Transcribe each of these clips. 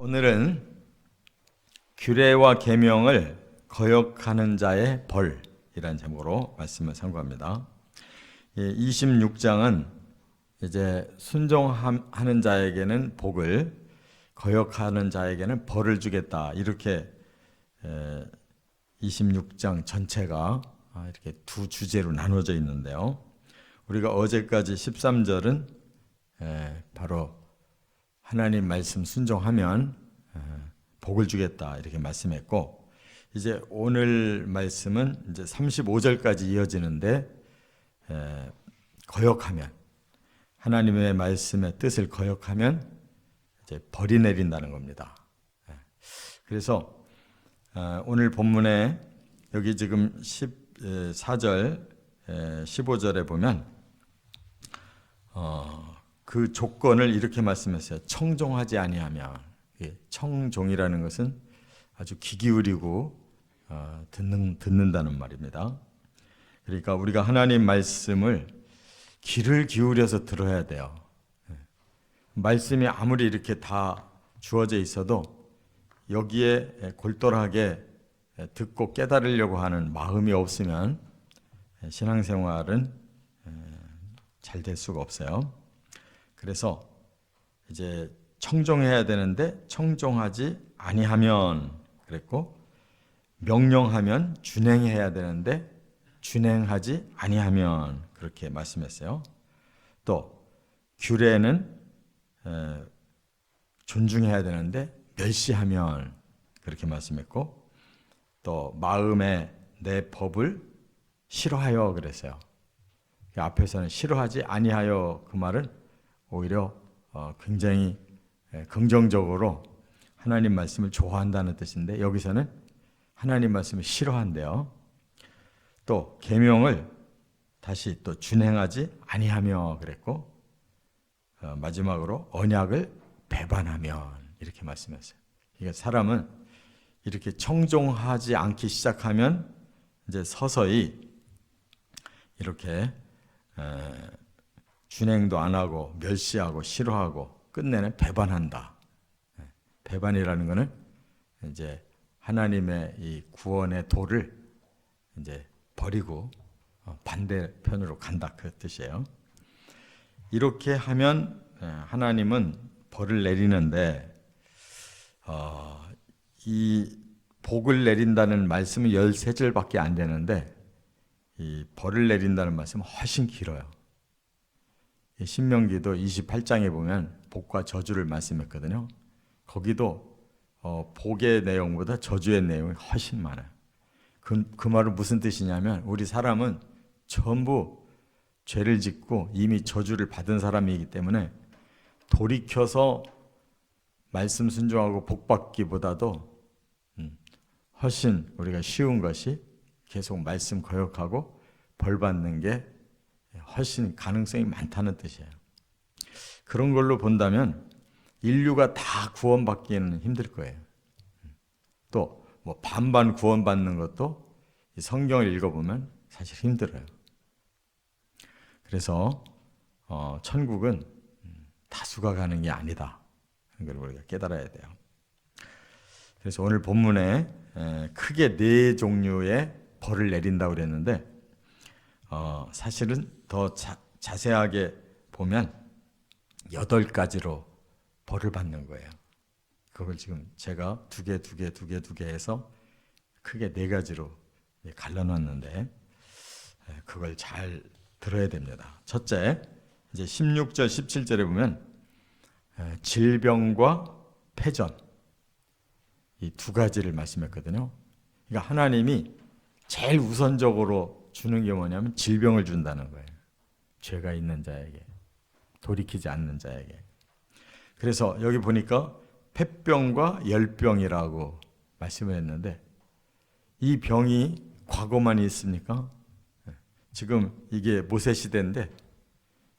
오늘은 규례와 계명을 거역하는 자의 벌이라는 제목으로 말씀을 선고합니다. 26장은 이제 순종하는 자에게는 복을, 거역하는 자에게는 벌을 주겠다. 이렇게 26장 전체가 이렇게 두 주제로 나눠져 있는데요. 우리가 어제까지 13절은 바로 하나님 말씀 순종하면 복을 주겠다 이렇게 말씀했고, 이제 오늘 말씀은 이제 35절까지 이어지는데 거역하면, 하나님의 말씀의 뜻을 거역하면 이제 벌이 내린다는 겁니다. 그래서 오늘 본문에 여기 지금 14절 15절에 보면 그 조건을 이렇게 말씀했어요. 청종하지 아니하면. 청종이라는 것은 아주 귀 기울이고 듣는다는 말입니다. 그러니까 우리가 하나님 말씀을 귀를 기울여서 들어야 돼요. 말씀이 아무리 이렇게 다 주어져 있어도 여기에 골똘하게 듣고 깨달으려고 하는 마음이 없으면 신앙생활은 잘 될 수가 없어요. 그래서 이제 청종해야 되는데 청종하지 아니하면 그랬고, 명령하면 준행해야 되는데 준행하지 아니하면 그렇게 말씀했어요. 또 규례는 존중해야 되는데 멸시하면 그렇게 말씀했고, 또 마음에 내 법을 싫어하여 그랬어요. 앞에서는 싫어하지 아니하여, 그 말은 오히려 굉장히 긍정적으로 하나님 말씀을 좋아한다는 뜻인데, 여기서는 하나님 말씀을 싫어한대요. 또 계명을 다시 또 준행하지 아니하며 그랬고, 마지막으로 언약을 배반하면 이렇게 말씀했어요. 그러니까 사람은 이렇게 청종하지 않기 시작하면 이제 서서히 이렇게 준행도 안 하고 멸시하고 싫어하고 끝내는 배반한다. 배반이라는 것은 이제 하나님의 이 구원의 도를 이제 버리고 반대편으로 간다, 그 뜻이에요. 이렇게 하면 하나님은 벌을 내리는데, 이 복을 내린다는 말씀은 13절밖에 안 되는데 이 벌을 내린다는 말씀은 훨씬 길어요. 신명기도 28장에 보면 복과 저주를 말씀했거든요. 거기도 복의 내용보다 저주의 내용이 훨씬 많아요. 그 말은 무슨 뜻이냐면, 우리 사람은 전부 죄를 짓고 이미 저주를 받은 사람이기 때문에 돌이켜서 말씀 순종하고 복 받기보다도 훨씬 우리가 쉬운 것이 계속 말씀 거역하고 벌 받는 게 훨씬 가능성이 많다는 뜻이에요. 그런 걸로 본다면 인류가 다 구원받기는 힘들 거예요. 또 뭐 반반 구원받는 것도 성경을 읽어보면 사실 힘들어요. 그래서 천국은 다수가 가는 게 아니다, 그걸 우리가 깨달아야 돼요. 그래서 오늘 본문에 크게 4종류의 벌을 내린다고 그랬는데, 사실은 더 자세하게 보면 8가지로 벌을 받는 거예요. 그걸 지금 제가 두 개 해서 크게 4가지로 갈라놨는데, 그걸 잘 들어야 됩니다. 첫째, 이제 16절 17절에 보면 질병과 패전, 이 2가지를 말씀했거든요. 그러니까 하나님이 제일 우선적으로 주는 게 뭐냐면 질병을 준다는 거예요. 죄가 있는 자에게, 돌이키지 않는 자에게. 그래서 여기 보니까 폐병과 열병이라고 말씀을 했는데, 이 병이 과거만 있습니까? 지금 이게 모세 시대인데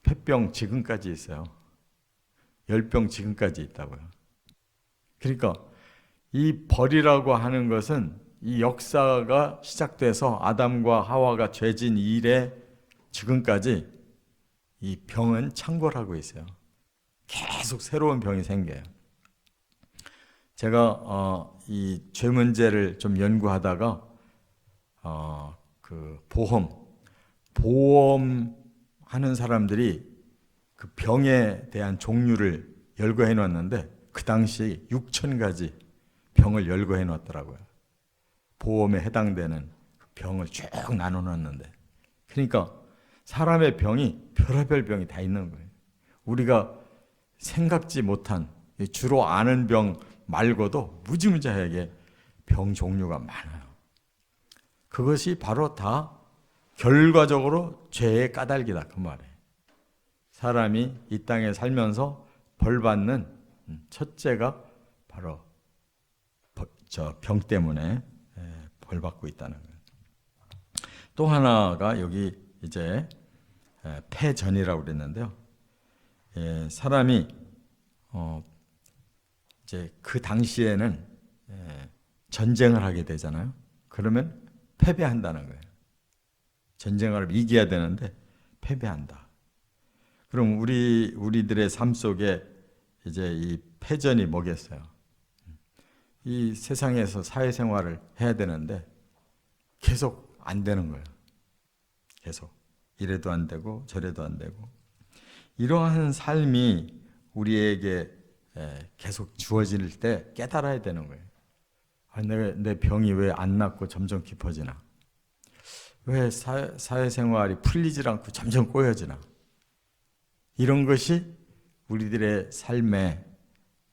폐병 지금까지 있어요. 열병 지금까지 있다고요. 그러니까 이 벌이라고 하는 것은 이 역사가 시작돼서 아담과 하와가 죄진 이래 지금까지 이 병은 창궐하고 있어요. 계속 새로운 병이 생겨요. 제가 이 죄 문제를 좀 연구하다가 그 보험하는 사람들이 그 병에 대한 종류를 열거해 놨는데 그 당시 6,000가지 병을 열거해 놨더라고요. 보험에 해당되는 병을 쭉 나눠 놨는데, 그러니까 사람의 병이 별의별 병이 다 있는 거예요. 우리가 생각지 못한, 주로 아는 병 말고도 무지무지하게 병 종류가 많아요. 그것이 바로 다 결과적으로 죄의 까닭이다, 그 말이에요. 사람이 이 땅에 살면서 벌 받는 첫째가 바로 병 때문에 벌 받고 있다는 거예요. 또 하나가 여기 이제 패전이라고 그랬는데요. 사람이 이제 그 당시에는 전쟁을 하게 되잖아요. 그러면 패배한다는 거예요. 전쟁을 이겨야 되는데 패배한다. 그럼 우리들의 삶 속에 이제 이 패전이 뭐겠어요? 이 세상에서 사회생활을 해야 되는데 계속 안 되는 거예요. 계속 이래도 안 되고 저래도 안 되고, 이러한 삶이 우리에게 계속 주어질 때 깨달아야 되는 거예요. 내 병이 왜 안 낫고 점점 깊어지나? 왜 사회생활이 풀리질 않고 점점 꼬여지나? 이런 것이 우리들의 삶에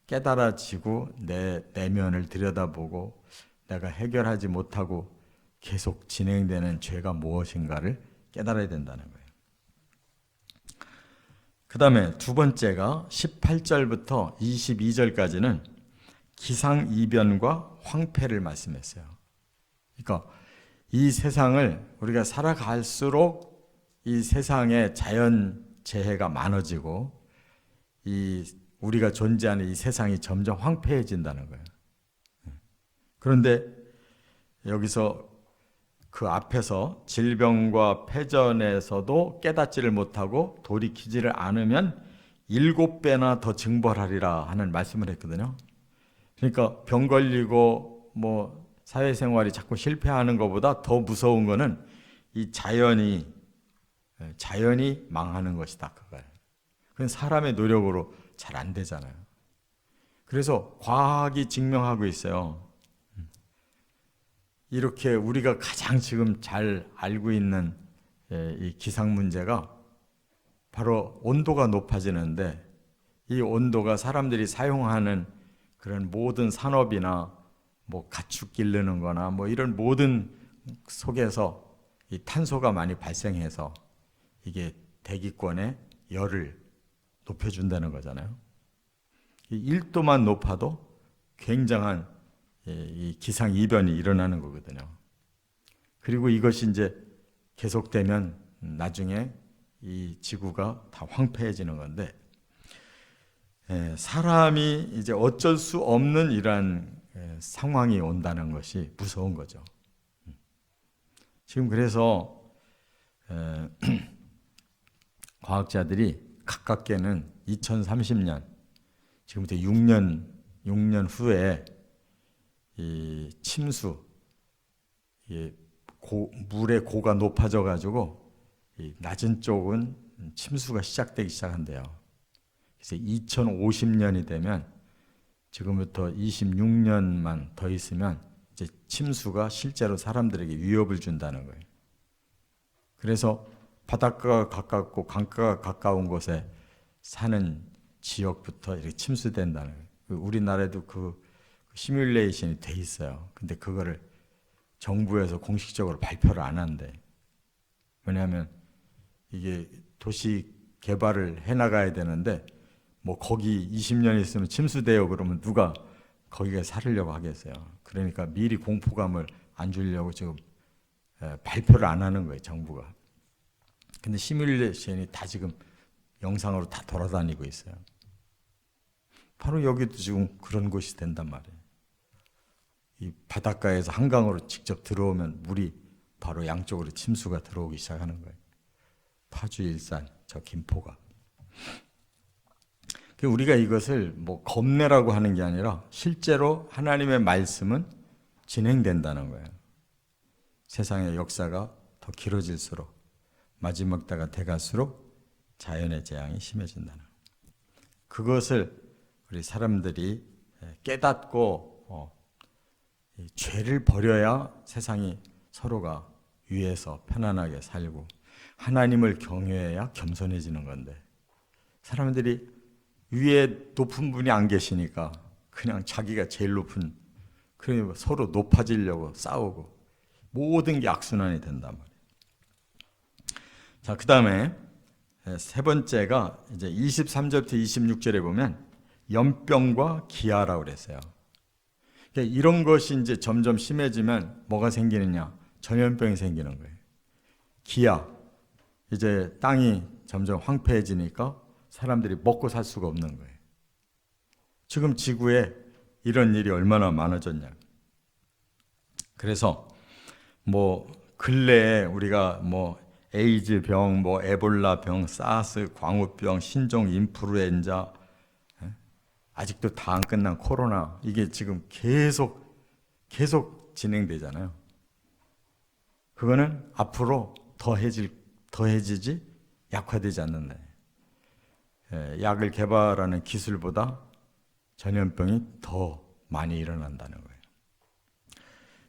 깨달아지고 내 내면을 들여다보고 내가 해결하지 못하고 계속 진행되는 죄가 무엇인가를 깨달아야 된다는 거예요. 그 다음에 두 번째가 18절부터 22절까지는 기상이변과 황폐를 말씀했어요. 그러니까 이 세상을 우리가 살아갈수록 이 세상에 자연재해가 많아지고 우리가 존재하는 이 세상이 점점 황폐해진다는 거예요. 그런데 여기서 그 앞에서 질병과 패전에서도 깨닫지를 못하고 돌이키지를 않으면 7배나 더 징벌하리라 하는 말씀을 했거든요. 그러니까 병 걸리고 뭐 사회생활이 자꾸 실패하는 것보다 더 무서운 거는 이 자연이 망하는 것이다, 그거예요. 그건 사람의 노력으로 잘 안 되잖아요. 그래서 과학이 증명하고 있어요. 이렇게 우리가 가장 지금 잘 알고 있는 이 기상 문제가 바로 온도가 높아지는데, 이 온도가 사람들이 사용하는 그런 모든 산업이나 뭐 가축 기르는 거나 뭐 이런 모든 속에서 이 탄소가 많이 발생해서 이게 대기권의 열을 높여준다는 거잖아요. 1도만 높아도 굉장한 이 기상 이변이 일어나는 거거든요. 그리고 이것이 이제 계속되면 나중에 이 지구가 다 황폐해지는 건데, 사람이 이제 어쩔 수 없는 이러한 상황이 온다는 것이 무서운 거죠. 지금 그래서 과학자들이 가깝게는 2030년, 지금부터 6년 후에 이 침수, 물의 고가 높아져 가지고 이 낮은 쪽은 침수가 시작되기 시작한대요. 그래서 2050년이 되면, 지금부터 26년만 더 있으면 이제 침수가 실제로 사람들에게 위협을 준다는 거예요. 그래서 바닷가가 가깝고 강가가 가까운 곳에 사는 지역부터 이렇게 침수된다는 거예요. 우리나라에도 그 시뮬레이션이 돼 있어요. 근데 그거를 정부에서 공식적으로 발표를 안 한대. 왜냐하면 이게 도시 개발을 해나가야 되는데, 뭐 거기 20년 있으면 침수돼요 그러면 누가 거기에 살으려고 하겠어요. 그러니까 미리 공포감을 안 주려고 지금 발표를 안 하는 거예요, 정부가. 근데 시뮬레이션이 다 지금 영상으로 다 돌아다니고 있어요. 바로 여기도 지금 그런 곳이 된단 말이에요. 이 바닷가에서 한강으로 직접 들어오면 물이 바로 양쪽으로 침수가 들어오기 시작하는 거예요. 파주, 일산, 저 김포가. 우리가 이것을 뭐 겁내라고 하는 게 아니라 실제로 하나님의 말씀은 진행된다는 거예요. 세상의 역사가 더 길어질수록 마지막 때가 돼갈수록 자연의 재앙이 심해진다는 거예요. 그것을 우리 사람들이 깨닫고 죄를 버려야 세상이 서로가 위에서 편안하게 살고 하나님을 경외해야 겸손해지는 건데 사람들이 위에 높은 분이 안 계시니까 그냥 자기가 제일 높은 그러니까 서로 높아지려고 싸우고 모든 게 악순환이 된단 말이에요. 자, 그 다음에 세 번째가 이제 23절부터 26절에 보면 연병과 기아라고 그랬어요. 그러니까 이런 것이 이제 점점 심해지면 뭐가 생기느냐? 전염병이 생기는 거예요. 기아, 이제 땅이 점점 황폐해지니까 사람들이 먹고 살 수가 없는 거예요. 지금 지구에 이런 일이 얼마나 많아졌냐. 그래서 뭐 근래에 우리가 뭐 에이즈 병, 뭐 에볼라 병, 사스, 광우병, 신종 인플루엔자, 아직도 다 안 끝난 코로나, 이게 지금 계속 진행되잖아요. 그거는 앞으로 더해지지 약화되지 않는다. 약을 개발하는 기술보다 전염병이 더 많이 일어난다는 거예요.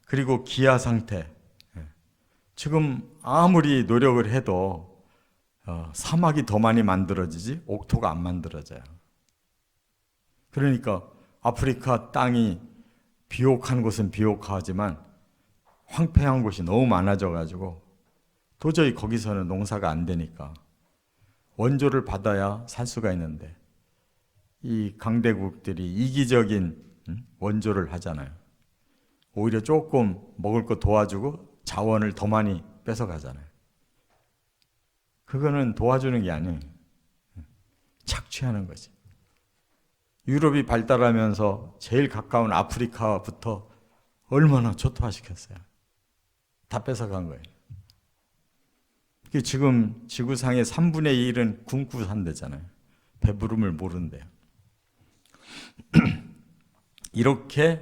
그리고 기아 상태, 지금 아무리 노력을 해도 사막이 더 많이 만들어지지 옥토가 안 만들어져요. 그러니까 아프리카 땅이 비옥한 곳은 비옥하지만 황폐한 곳이 너무 많아져가지고 도저히 거기서는 농사가 안 되니까 원조를 받아야 살 수가 있는데 이 강대국들이 이기적인 원조를 하잖아요. 오히려 조금 먹을 거 도와주고 자원을 더 많이 뺏어가잖아요. 그거는 도와주는 게 아니에요. 착취하는 거지. 유럽이 발달하면서 제일 가까운 아프리카부터 얼마나 초토화시켰어요. 다 뺏어간 거예요. 지금 지구상의 3분의 1은 굶고 산대잖아요. 배부름을 모른대요. 이렇게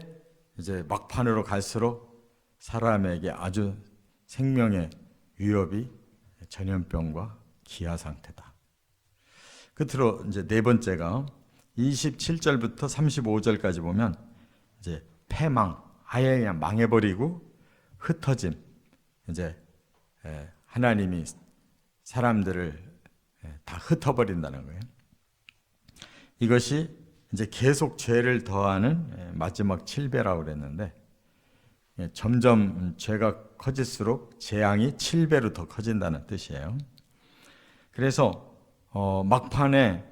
이제 막판으로 갈수록 사람에게 아주 생명의 위협이 전염병과 기아 상태다. 끝으로 이제 네 번째가 27절부터 35절까지 보면 이제 패망, 아예 그냥 망해버리고 흩어짐. 이제 하나님이 사람들을 다 흩어버린다는 거예요. 이것이 이제 계속 죄를 더하는 마지막 7배라고 그랬는데 점점 죄가 커질수록 재앙이 7배로 더 커진다는 뜻이에요. 그래서 막판에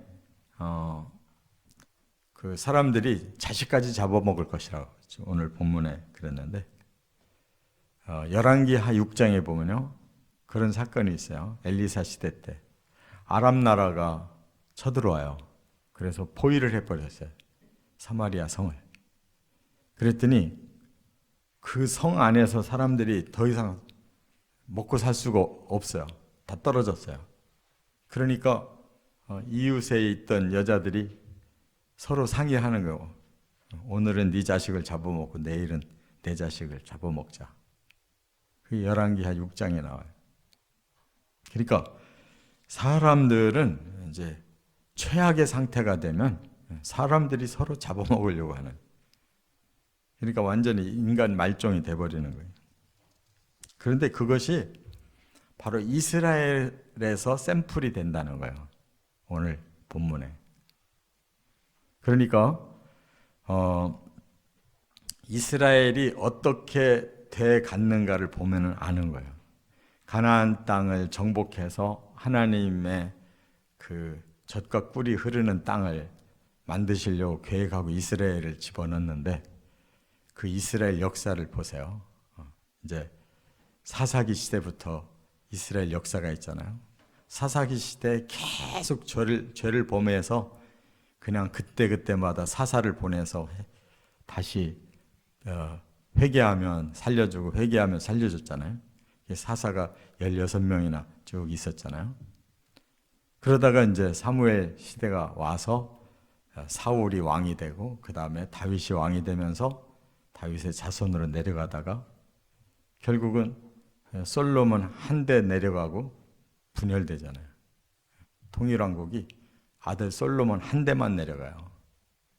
그 사람들이 자식까지 잡아먹을 것이라고 오늘 본문에 그랬는데 열왕기하 6장에 보면요 그런 사건이 있어요. 엘리사 시대 때 아람 나라가 쳐들어와요. 그래서 포위를 해버렸어요. 사마리아 성을. 그랬더니 그 성 안에서 사람들이 더 이상 먹고 살 수가 없어요. 다 떨어졌어요. 그러니까 이웃에 있던 여자들이 서로 상의하는 거고 오늘은 네 자식을 잡아먹고 내일은 내 자식을 잡아먹자. 그게 열왕기하 6장에 나와요. 그러니까 사람들은 이제 최악의 상태가 되면 사람들이 서로 잡아먹으려고 하는, 그러니까 완전히 인간 말종이 돼버리는 거예요. 그런데 그것이 바로 이스라엘에서 샘플이 된다는 거예요. 오늘 본문에. 그러니까 이스라엘이 어떻게 돼 갔는가를 보면 아는 거예요. 가나안 땅을 정복해서 하나님의 그 젖과 꿀이 흐르는 땅을 만드시려고 계획하고 이스라엘을 집어넣는데 그 이스라엘 역사를 보세요. 이제 사사기 시대부터 이스라엘 역사가 있잖아요. 사사기 시대에 계속 죄를 범해서 그냥 그때마다 사사를 보내서 다시 회개하면 살려주고 회개하면 살려줬잖아요. 사사가 16명이나 쭉 있었잖아요. 그러다가 이제 사무엘 시대가 와서 사울이 왕이 되고 그 다음에 다윗이 왕이 되면서 다윗의 자손으로 내려가다가 결국은 솔로몬 한대 내려가고 분열되잖아요. 통일왕국이 아들 솔로몬 한 대만 내려가요.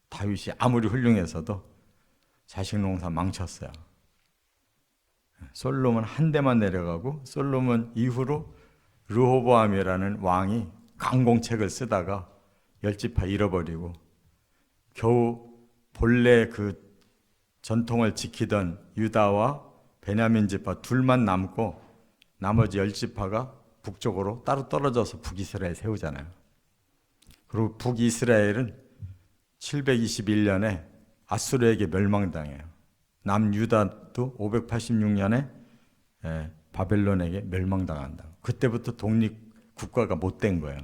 다윗이 아무리 훌륭해서도 자식 농사 망쳤어요. 솔로몬 한 대만 내려가고 솔로몬 이후로 르호보암이라는 왕이 강공책을 쓰다가 열지파 잃어버리고 겨우 본래 그 전통을 지키던 유다와 베냐민 지파 둘만 남고 나머지 10지파가 북쪽으로 따로 떨어져서 북이스라엘 세우잖아요. 그리고 북이스라엘은 721년에 아수르에게 멸망당해요. 남유다도 586년에 바벨론에게 멸망당한다. 그때부터 독립국가가 못 된 거예요.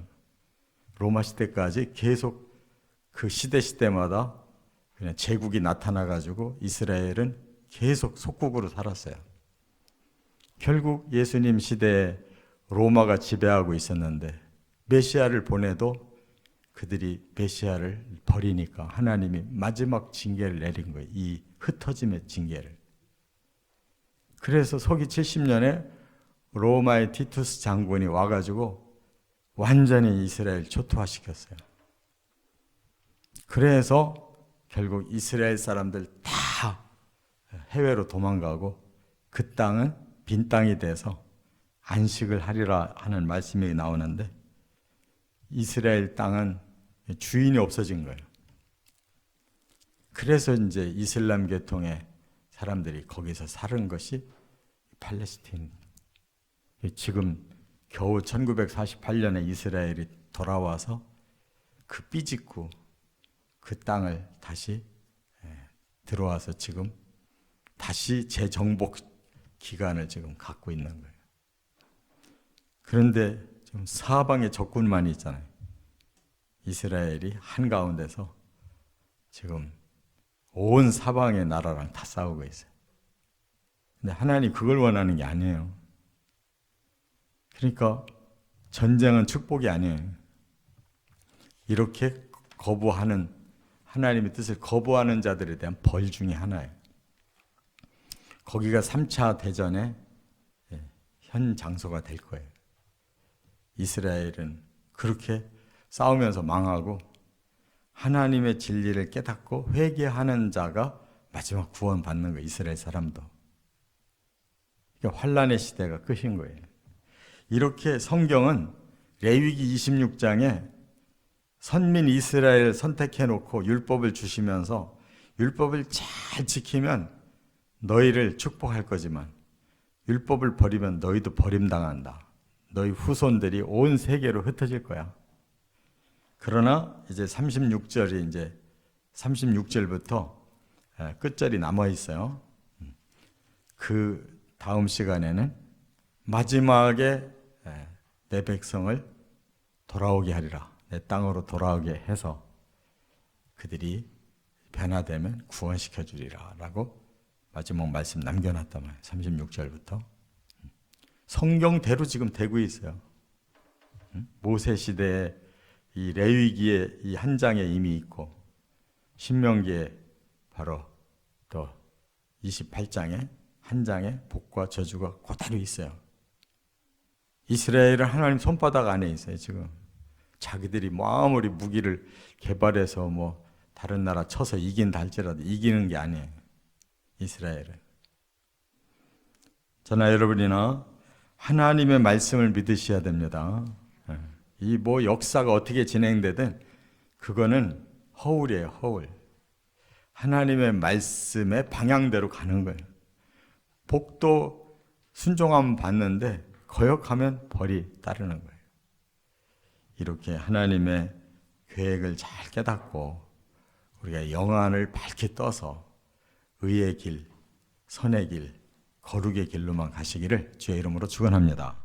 로마 시대까지 계속 그 시대마다 그냥 제국이 나타나가지고 이스라엘은 계속 속국으로 살았어요. 결국 예수님 시대에 로마가 지배하고 있었는데 메시아를 보내도 그들이 메시아를 버리니까 하나님이 마지막 징계를 내린 거예요. 이 흩어짐의 징계를. 그래서 서기 70년에 로마의 티투스 장군이 와가지고 완전히 이스라엘 초토화시켰어요. 그래서 결국 이스라엘 사람들 다 해외로 도망가고 그 땅은 빈 땅이 돼서 안식을 하리라 하는 말씀이 나오는데 이스라엘 땅은 주인이 없어진 거예요. 그래서 이제 이슬람 계통의 사람들이 거기서 사는 것이 팔레스틴. 지금 겨우 1948년에 이스라엘이 돌아와서 그 삐짓고 그 땅을 다시 들어와서 지금 다시 재정복 기간을 지금 갖고 있는 거예요. 그런데 좀 사방에 적군만이 있잖아요. 이스라엘이 한가운데서 지금 온 사방의 나라랑 다 싸우고 있어요. 근데 하나님 그걸 원하는 게 아니에요. 그러니까 전쟁은 축복이 아니에요. 이렇게 거부하는 하나님의 뜻을 거부하는 자들에 대한 벌 중에 하나예요. 거기가 3차 대전의 현 장소가 될 거예요. 이스라엘은 그렇게 싸우면서 망하고 하나님의 진리를 깨닫고 회개하는 자가 마지막 구원받는 거예요. 이스라엘 사람도. 그러니까 환란의 시대가 끝인 거예요. 이렇게 성경은 레위기 26장에 선민 이스라엘 선택해놓고 율법을 주시면서 율법을 잘 지키면 너희를 축복할 거지만 율법을 버리면 너희도 버림당한다. 너희 후손들이 온 세계로 흩어질 거야. 그러나 이제 36절이 이제 36절부터 끝절이 남아 있어요. 그 다음 시간에는 마지막에 내 백성을 돌아오게 하리라. 내 땅으로 돌아오게 해서 그들이 변화되면 구원시켜 주리라 라고 마지막 말씀 남겨놨단 말이에요. 36절부터. 성경대로 지금 되고 있어요. 모세 시대에 이 레위기에 이 한 장에 이미 있고 신명기에 바로 또 28장에 한 장에 복과 저주가 그대로 있어요. 이스라엘은 하나님 손바닥 안에 있어요. 지금 자기들이 아무리 무기를 개발해서 뭐 다른 나라 쳐서 이긴다 할지라도 이기는 게 아니에요. 이스라엘은. 저나 여러분이나 하나님의 말씀을 믿으셔야 됩니다. 이 뭐 역사가 어떻게 진행되든 그거는 허울이에요. 허울. 하나님의 말씀의 방향대로 가는 거예요. 복도 순종하면 받는데 거역하면 벌이 따르는 거예요. 이렇게 하나님의 계획을 잘 깨닫고 우리가 영안을 밝게 떠서 의의 길, 선의 길, 거룩의 길로만 가시기를 주의 이름으로 축원합니다.